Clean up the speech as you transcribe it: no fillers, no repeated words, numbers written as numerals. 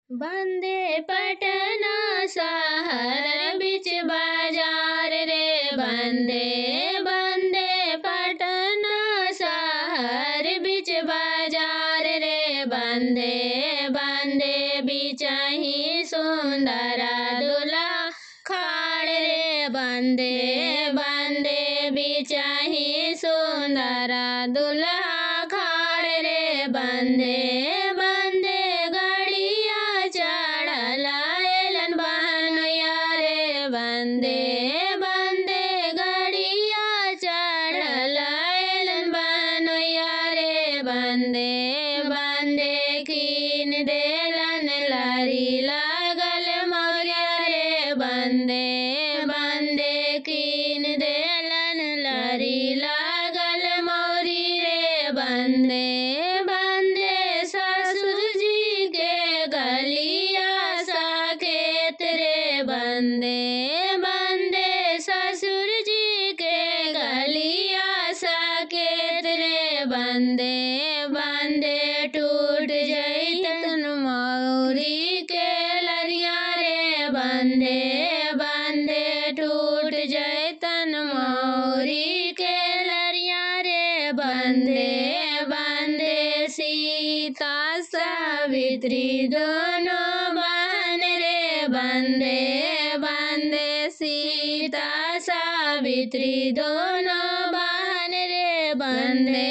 बंदे पटना शहर बिच बाजार रे बंदे बंदे पटना शहर बिच बाजार रे बंदे बंदे बिचाही सुंदरा दुल्हा खाड़ रे बंदे बंदे बिचाही सुंदरा दुल्हा खाड़ रे बंदे बंदे गड़िया चढ़ल अइलन बहनोइया रे बंदे बंदे गड़िया चढ़ल अइलन बहनोइया रे बंदे बंदे कीन देलन लरी लागल मौरिया रे बंदे बंदे कीन देलन लरी लागल मौरी रे बंदे बंदे ससुर जी के गलिया साकेत रे बंदे बंदे ससुर जी के गलिया साकेत रे बंदे बंदे टूट जैतन मौरी के लरिया रे बंदे बंदे टूट जैतन मौरी के लरिया रे बंदे बंदे सीता सावित्री दोनों बहन रे बंदे बंदे सीता सावित्री दोनों बहन रे बंदे